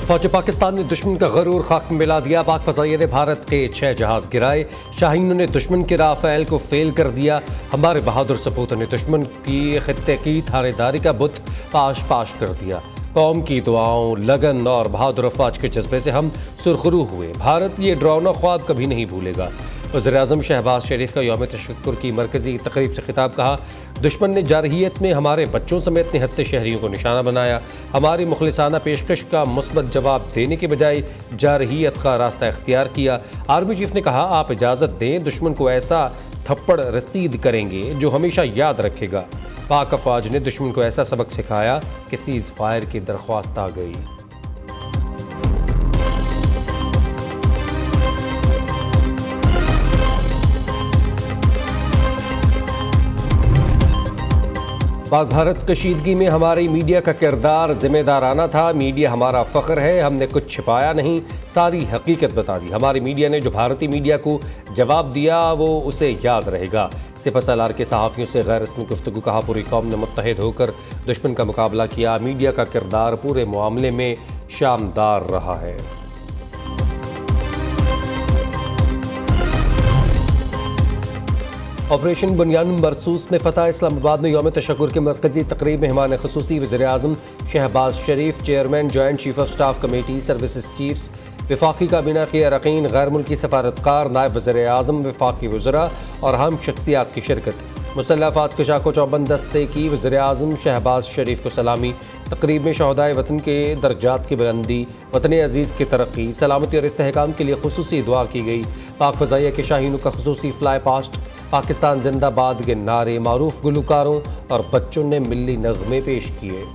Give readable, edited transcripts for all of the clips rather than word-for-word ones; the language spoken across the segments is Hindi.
फौज पाकिस्तान ने दुश्मन का गरूर खाक में मिला दिया। पाक फ़ज़ाइया ने भारत के 6 जहाज़ गिराए। शाहीनों ने दुश्मन के राफ़ेल को फेल कर दिया। हमारे बहादुर सपूतों ने दुश्मन की खित्ते की थानेदारी का बुत पाश पाश कर दिया। कौम की दुआओं, लगन और बहादुर अफवाज के जज्बे से हम सुरखरू हुए। भारत ये डरावना ख्वाब कभी नहीं भूलेगा। वज़ीर-ए-आज़म शहबाज शरीफ का यौम तशक्कुर की मरकज़ी तकरीब से खिताब। कहा, दुश्मन ने जारहियत में हमारे बच्चों समेत निहत्ते शहरियों को निशाना बनाया। हमारी मुखलिसाना पेशकश का मुस्बत जवाब देने के बजाय जारहियत का रास्ता इख्तियार किया। आर्मी चीफ ने कहा, आप इजाज़त दें, दुश्मन को ऐसा थप्पड़ रसीद करेंगे जो हमेशा याद रखेगा। पाक अफवाज ने दुश्मन को ऐसा सबक सिखाया कि सीज़ फायर की दरख्वास्त आ गई। पाक भारत कशीदगी में हमारी मीडिया का किरदार जिम्मेदाराना था। मीडिया हमारा फ़ख्र है, हमने कुछ छिपाया नहीं, सारी हकीकत बता दी। हमारी मीडिया ने जो भारतीय मीडिया को जवाब दिया वो उसे याद रहेगा। सिपहसालार के सहाफ़ियों से गैर रस्मी गुफ्तगू। कहा, पूरी कौम ने मुत्तहिद होकर दुश्मन का मुकाबला किया। मीडिया का किरदार पूरे मामले में शानदार रहा है। ऑपरेशन बुनियान मरसूस में फतह। इस्लामाबाद में यौम तशक्कुर की मरकज़ी तकरीब में मेहमान ख़ुसूसी वज़ीर-ए-आज़म Shehbaz Sharif, chairman joint chief of staff committee services chiefs, वफाकी काबीना के अरकान, गैर मुल्की सफारतकार, नायब वज़ीर-ए-आज़म, वफाकी वज़रा और अहम शख्सियात की शिरकत। मुसल्लह अफ़वाज के शाको चौबंद दस्ते की वज़ीर-ए-आज़म शहबाज शरीफ को सलामी। तकरीब में शहदाए वतन के दर्जात की बुलंदी, वतन अज़ीज़ की तरक्की, सलामती और इस्तेहकाम के लिए खुसूसी दुआ की गई। पाक फ़ज़ाइया के शाहीनों का खुसूसी फ्लाई पास्ट, पाकिस्तान जिंदाबाद के नारे, मारूफ गुलकारों और बच्चों ने मिल्ली नग़मे पेश किए।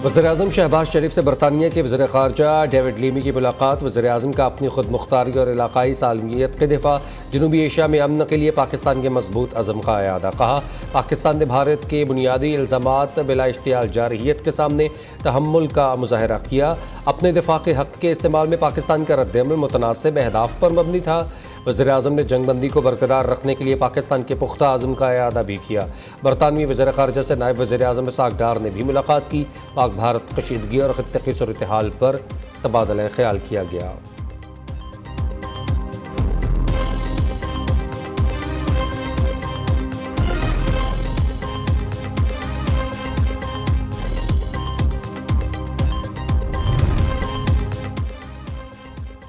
वज़ीर-ए-आज़म शहबाज शरीफ से बरतानिया के वज़ीर ख़ारजा डेविड लीमी की मुलाकात। वज़ीर-ए-आज़म का अपनी खुद मुख्तारी और इलाक़ाई सालमियत के दिफ़ा, जनूबी एशिया में अमन के लिए पाकिस्तान के मजबूत अज़म का अयादा। कहा, पाकिस्तान ने भारत के बुनियादी इल्ज़ामात बिला इश्तियाल जारहियत के सामने तहम्मुल का मुज़ाहरा किया। अपने दिफ़ा के हक़ के इस्तेमाल में पाकिस्तान का रद्द-ए-अमल मुतनासिब अहदाफ पर मबनी था। वज़ीर-ए-आज़म ने जंगबंदी को बरकरार रखने के लिए पाकिस्तान के पुख्ता अज़म का अयादा भी किया। बरतानवी वज़ीर ख़ारजा से नायब वज़ीर-ए-आज़म इसहाक़ डार ने भी मुलाकात की। पाक भारत कशीदगी और ख़ित्ते की सूरत-ए-हाल पर तबादला ख्याल किया गया।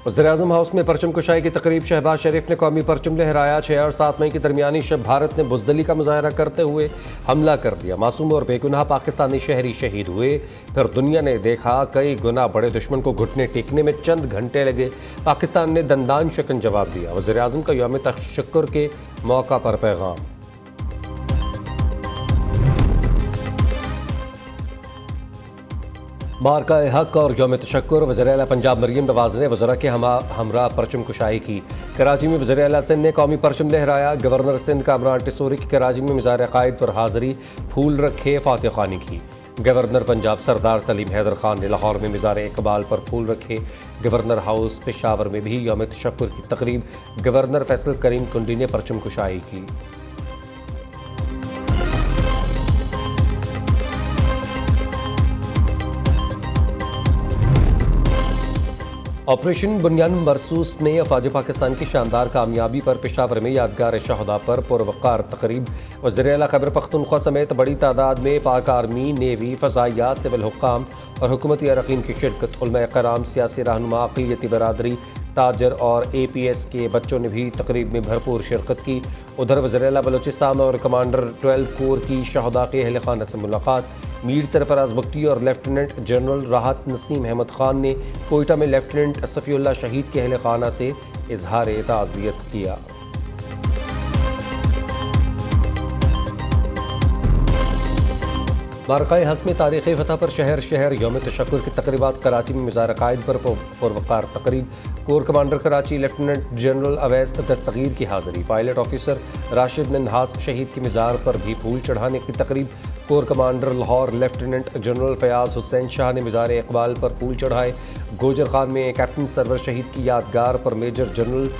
वज़ीर-ए-आज़म हाउस में परचम कुशाई की तकरीब। शहबाज शरीफ ने कौमी परचम लहराया। 6 और 7 मई की दरमियानी शब भारत ने बुज़दिली का मुज़ाहरा करते हुए हमला कर दिया। मासूम और बेगुनाह पाकिस्तानी शहरी शहीद हुए। फिर दुनिया ने देखा कई गुना बड़े दुश्मन को घुटने टेकने में चंद घंटे लगे। पाकिस्तान ने दंदान शकन जवाब दिया। वज़ीर-ए-आज़म का यौम तशक्कुर के मौका पर पैगाम। मार्का हक और यौम तशक्कुर। वज़ीर-ए-आला पंजाब मरीम नवाज़ ने वज़रा के हमरा परचम कुशाई की। कराची में वज़ीर-ए-आला सिंध ने कौमी परचम लहराया। गवर्नर सिंध कामरान टिसोरी की कराची में मिज़ार क़ाइद पर हाज़री, फूल रखे, फातिह ख़्वानी की। गवर्नर पंजाब सरदार सलीम हैदर खान ने लाहौर में मिज़ार इकबाल पर फूल रखे। गवर्नर हाउस पेशावर में भी यौम तशक्कुर की तकरीब। गवर्नर फैसल करीम कुंडी ने परचम कुशाई की। ऑपरेशन बुनियान मरसूस में अफवाज पाकिस्तान की शानदार कामयाबी पर पेशावर में यादगार शहदा पर पुरवक़ार तकरीब। वज़ीर-ए-आला खैबर पख्तूनख्वा समेत बड़ी तादाद में पाक आर्मी, नेवी, फ़ज़ाइया, सिविल हुक्काम और हुकूमती अरकान की शिरकत। उलमा कराम, सियासी रहनुमा, अक़लियती बरादरी, ताजर और APS के बच्चों ने भी तकरीब में भरपूर शिरकत की। उधर वज़ीर-ए-आला बलूचिस्तान और कमांडर 12 कोर की शहदा के अहल खाना से मुलाकात। मीर सरफराज बख्ती और लेफ्टिनेंट जनरल राहत नसीम अहमद खान ने कोयटा में लेफ्टिनेंट सफ़ीउल्लाह शहीद के अहल खाना से इजहार ताज़ियत किया। मार्का हक में तारीख़ फ़तह पर शहर शहर यौम तशक्कुर की तकरीबात। कराची में मिज़ार क़ाइद पर पुरवक़ार तकरीब। Core commander Karachi lieutenant general Awais Dastgir की हाज़िरी। पायलट ऑफिसर राशिद नन्हास शहीद की मिज़ार पर भी फूल चढ़ाने की तकरीब। Core commander Lahore lieutenant general Fayaz Hussain Shah ने मिज़ार इकबाल पर फूल चढ़ाए। गोजर खान में कैप्टन सरवर शहीद की यादगार पर मेजर जनरल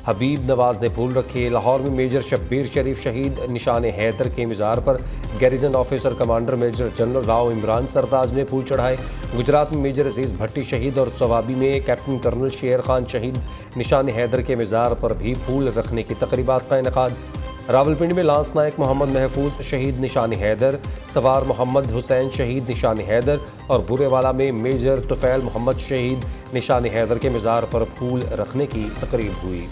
हबीब नवाज ने फूल रखे। लाहौर में मेजर शब्बीर शरीफ शहीद निशान हैदर के मज़ार पर garrison officer commander major general Rao Imran Sartaj ने फूल चढ़ाए। गुजरात में मेजर अजीज़ भट्टी शहीद और सवाबी में कैप्टन कर्नल शेर खान शहीद निशान हैदर के मज़ार पर भी फूल रखने की तकरीबात का इनेकाद। रावलपिंडी में लांस नायक मोहम्मद महफूज शहीद निशान हैदर, सवार मोहम्मद हुसैन शहीद निशान हैदर और बुरेवाला में मेजर तुफैल मोहम्मद शहीद निशान हैदर के मज़ार पर फूल रखने की तकरीब हुई।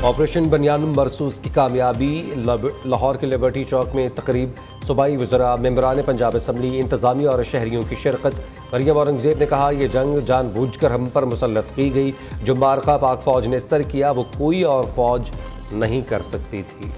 ऑपरेशन बनियानुम मरसूस की कामयाबी। लाहौर के लिबर्टी चौक में तकरीब। सूबाई वज़रा, मेंबरान पंजाब असम्बली, इंतज़ामिया और शहरियों की शिरकत। मरियम औरंगज़ेब ने कहा, यह जंग जानबूझकर हम पर मुसल्लत की गई। जो मार्का पाक फ़ौज ने सर किया वो कोई और फ़ौज नहीं कर सकती थी।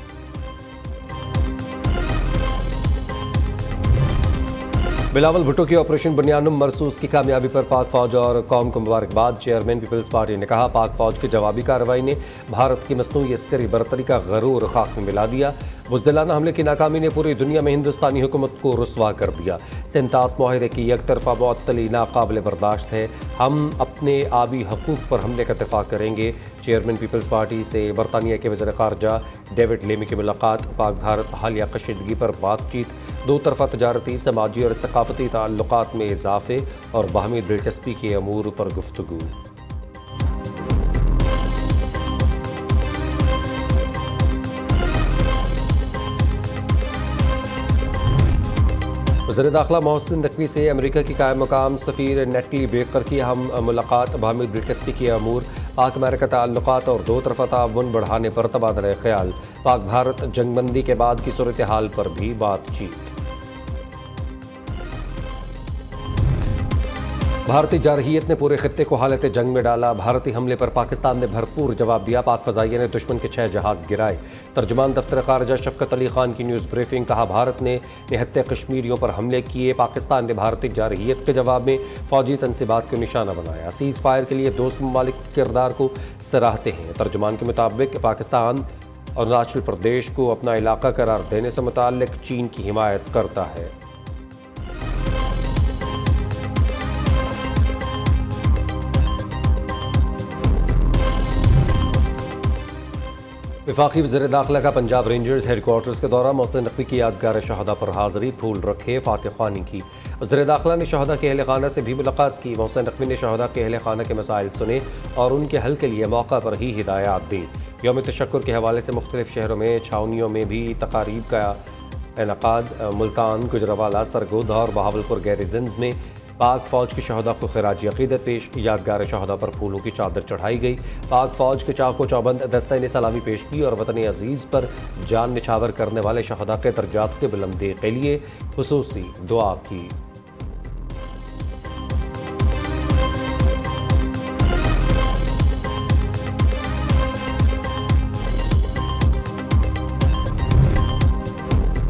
बिलावल भुट्टो की ऑपरेशन बुनियानुम मरसूस की कामयाबी पर पाक फ़ौज और कौम को मुबारकबाद। चेयरमैन पीपल्स पार्टी ने कहा, पाक फ़ौज की जवाबी कार्रवाई ने भारत की मसनूई अस्करी बरतरी का गरूर खाक में मिला दिया। बुज़दिलाना हमले की नाकामी ने पूरी दुनिया में हिंदुस्तानी हुकूमत को रुसवा कर दिया। सेंतास मुआहदे की एक तरफा मुअत्तली नाकाबिल बर्दाश्त है। हम अपने आबी हकूक़ पर हमले का दिफा करेंगे। चेयरमैन पीपल्स पार्टी से बरतानिया के वज़ीर ख़ारजा डेविड लेमी की मुलाकात। पाक भारत हालिया कशीदगी पर बातचीत। दो तरफा तजारती, समाजी और सकाफती ताल्लुकात में इजाफे और बाहमी दिलचस्पी के अमूर पर गुफ्तगू। वज़ीर दाखिला मोहसिन नकवी से अमेरिका की कायम मकाम सफ़ीर नेटली बेकर की हम मुलाकात। बाहमी दिलचस्पी के अमूर, पाक अमेरिका ताल्लुकात और दो तरफा ताउन बढ़ाने पर तबादला ख्याल। पाक भारत जंगबंदी के बाद की सूरत हाल पर भी बातचीत। भारतीय जारहियत ने पूरे खित्ते को हालत जंग में डाला। भारतीय हमले पर पाकिस्तान ने भरपूर जवाब दिया। पाक फ़ज़ाइया ने दुश्मन के 6 जहाज़ गिराए। तर्जुमान दफ्तर ख़ारजा शफ़क़त अली ख़ान की न्यूज़ ब्रीफिंग। कहा, भारत ने निहत्ते कश्मीरियों पर हमले किए। पाकिस्तान ने भारतीय जारहियत के जवाब में फ़ौजी तनसीबात को निशाना बनाया। सीज़ फायर के लिए दोस्त ममालिक के किरदार को सराहते हैं। तर्जुमान के मुताबिक पाकिस्तान अरुणाचल प्रदेश को अपना इलाका करार देने से मुताल्लिक़ चीन की हिमायत करता है। वफाकी वज़ीर दाखिला का पंजाब रेंजर्स हेडक्वार्टर्स के दौरा। मोहसिन नकवी की यादगार शहदा पर हाज़री, फूल रखे, फातिह ख़्वानी की। वज़ीर दाखिला ने शहदा के अहल खाना से भी मुलाकात की। मोहसिन नकवी ने शहदा के अहल खाना के मसाइल सुने और उनके हल के लिए मौका पर ही हिदायत दी। यौम तशक्कुर के हवाले से मुख्तलिफ शहरों में छावनियों में भी तकारीब का इनेकाद। मुल्तान, गुजरावाला, सरगोधा और बहावलपुर गैरिजन्स में पाक फ़ौज की शहदा को खिराजी अक़ीदत पेश। यादगार शहदा पर फूलों की चादर चढ़ाई गई। पाक फ़ौज के चाको चौबंद दस्ते ने सलामी पेश की और वतन अज़ीज़ पर जान निछावर करने वाले शहदा के दर्जात के बुलंदी के लिए खुसूसी दुआ की।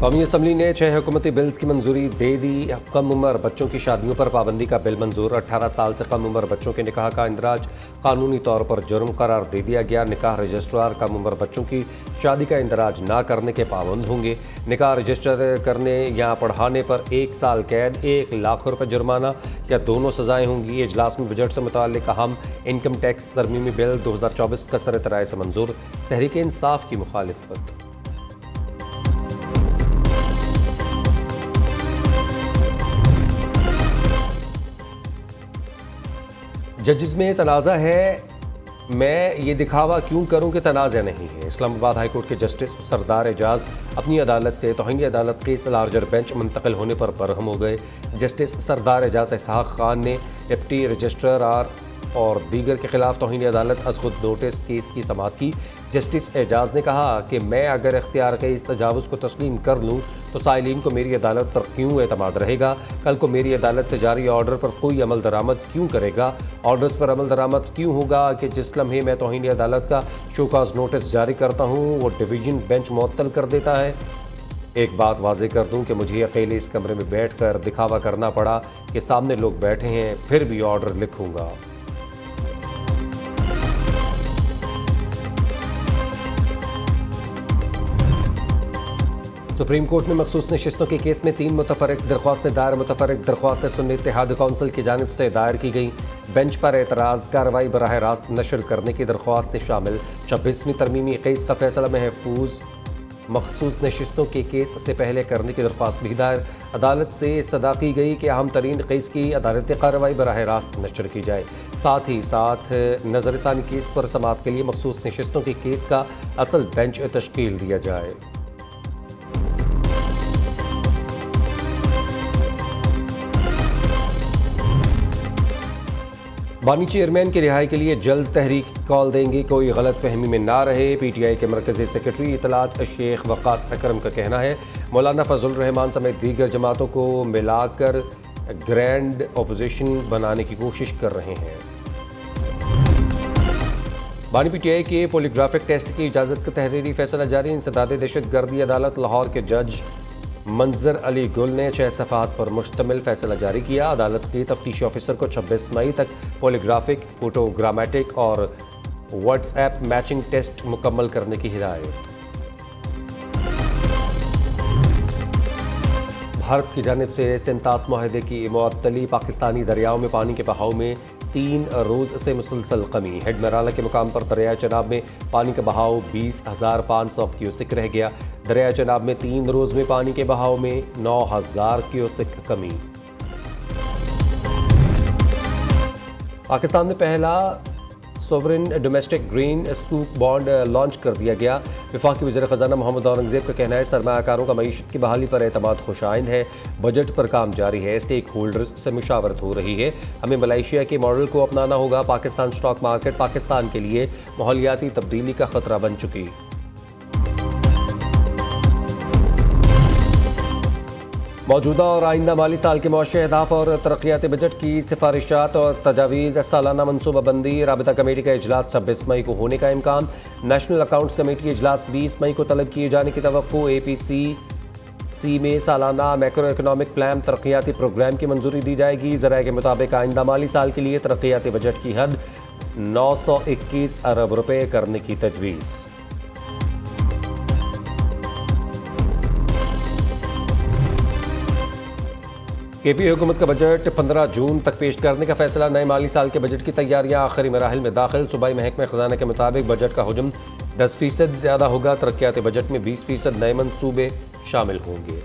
कौमी असम्बली ने 6 हुकूमती बिल्स की मंजूरी दे दी। कम उम्र बच्चों की शादियों पर पाबंदी का बिल मंजूर। 18 साल से कम उम्र बच्चों के निकाह का इंदराज कानूनी तौर पर जुर्म करार दे दिया गया। निकाह रजिस्ट्रार कम उम्र बच्चों की शादी का इंदराज ना करने के पाबंद होंगे। निकाह रजिस्टर करने या पढ़ाने पर 1 साल कैद, 1 लाख रुपये जुर्माना या दोनों सजाएं होंगी। इजलास में बजट से मुताल्लिक अहम इनकम टैक्स तरमीमी बिल 2024 कसरत राय से मंजूर। तहरीक इंसाफ की मुखालिफत। जजेस में तनाज़ा है, मैं ये दिखावा क्यों करूं कि तनाज़ा नहीं है। इस्लामाबाद हाई कोर्ट के जस्टिस सरदार एजाज अपनी अदालत से तौहीन अदालत केस लार्जर बेंच मुंतकिल होने पर बरहम हो गए। जस्टिस सरदार एजाज इसहाक खान ने डिप्टी रजिस्ट्रार और दीगर के खिलाफ तौहीन अदालत अज खुद नोटिस केस की समाअत की। जस्टिस एजाज ने कहा कि मैं अगर इख्तियार के इस तजावुज़ को तस्लीम कर लूँ तो साइलिन को मेरी अदालत पर क्यों एतमाद रहेगा। कल को मेरी अदालत से जारी ऑर्डर पर कोई अमल दरामद क्यों करेगा। ऑर्डर्स पर अमल दरामद क्यों होगा कि जिस लम्हे मैं तौहीन अदालत का शोकाज नोटिस जारी करता हूँ वो डिवीजन बेंच मुअत्तल कर देता है। एक बात वाज़े कर दूं कि मुझे अकेले इस कमरे में बैठकर दिखावा करना पड़ा कि सामने लोग बैठे हैं, फिर भी ऑर्डर लिखूंगा। सुप्रीम कोर्ट में मखसूस नशिस्तों के केस में 3 मुतफरक दरख्वास्तें दायर। मुतफरक दरख्वास्तें सुन्नी इत्तेहाद कौंसिल की जानिब से दायर की गई। बेंच पर एतराज़ कार्रवाई बराह रास्त नशर करने की दरख्वास्त शामिल। 26वीं तरमीमी केस का फैसला महफूज मखसूस नशिस्तों के केस से पहले करने की दरख्वास्त भी दायर। अदालत से इस्तदा की गई कि अहम तरीन केस की अदालती कार्रवाई बराह रास्त नशर की जाए। साथ ही साथ नजरसानी केस पर समाअत के लिए मखसूस नशिस्तों के केस का असल बेंच तश्कील दिया जाए। बानी चेयरमैन की रिहाई के लिए जल्द तहरीक कॉल देंगे, कोई गलत फहमी में ना रहे। PTI के मरकज़ी सेक्रेटरी इतलात शेख वक़ास अकरम का कहना है। मौलाना फजल रहमान समेत दीगर जमातों को मिलाकर ग्रैंड अपोजिशन बनाने की कोशिश कर रहे हैं। बानी PTI के पोलीग्राफिक टेस्ट की इजाज़त का तहरीरी फैसला जारी। इंसदाद दहशतगर्दी अदालत लाहौर के जज मंजर अली गुल ने 6 सफ़हात पर मुश्तमिल फैसला जारी किया। अदालत के तफ्तीशी ऑफिसर को 26 मई तक पोलीग्राफिक, फोटोग्रामेटिक और व्हाट्सएप मैचिंग टेस्ट मुकम्मल करने की हिदायत। भारत की जानिब से सेंतास मुआहदे की मुअत्तली। पाकिस्तानी दरियाओं में पानी के बहाव में 3 रोज़ से मुसलसल कमी। हेड मराला के मुकाम पर दरिया चनाब में पानी का बहाव 20,500 क्यूसेक रह गया। दरिया चनाब में 3 रोज़ में पानी के बहाव में 9,000 क्यूसेक कमी। पाकिस्तान में पहला sovereign domestic green scoop bond launch कर दिया गया। वफाकी वज़ीर ख़जाना मोहम्मद औरंगज़ेब का कहना है सरमायाकारों का मईशत की बहाली पर एतमाद खुशाइंद है। बजट पर काम जारी है। स्टेक होल्डर्स से मुशावरत हो रही है। हमें मलेशिया के मॉडल को अपनाना होगा। पाकिस्तान स्टॉक मार्केट पाकिस्तान के लिए माहौलियाती तब्दीली का खतरा बन चुकी। मौजूदा और आइंदा माली साल के मौशी अहदाफ और तरक्याती बजट की सिफारिशात और तजावीज़। सालाना मनसूबाबंदी। राबिता कमेटी का इजलास 26 मई को होने का इम्कान। नेशनल अकाउंट्स कमेटी इजलास 20 मई को तलब किए जाने की तवक्को। APCC में सालाना मैक्रो इकनॉमिक प्लान तरक्याती प्रोग्राम की मंजूरी दी जाएगी। ज़राए के मुताबिक आइंदा माली साल के लिए तरक्याती बजट की हद 921 अरब रुपये करने की तजवीज़। KP हुकूमत का बजट 15 जून तक पेश करने का फैसला। नए माली साल के बजट की तैयारियां आखिरी मराहिल में दाखिल। सूबाई महकमा खजाना के मुताबिक बजट का हुजम 10% ज़्यादा होगा। तरक्याती बजट में 20% नए मंसूबे शामिल होंगे।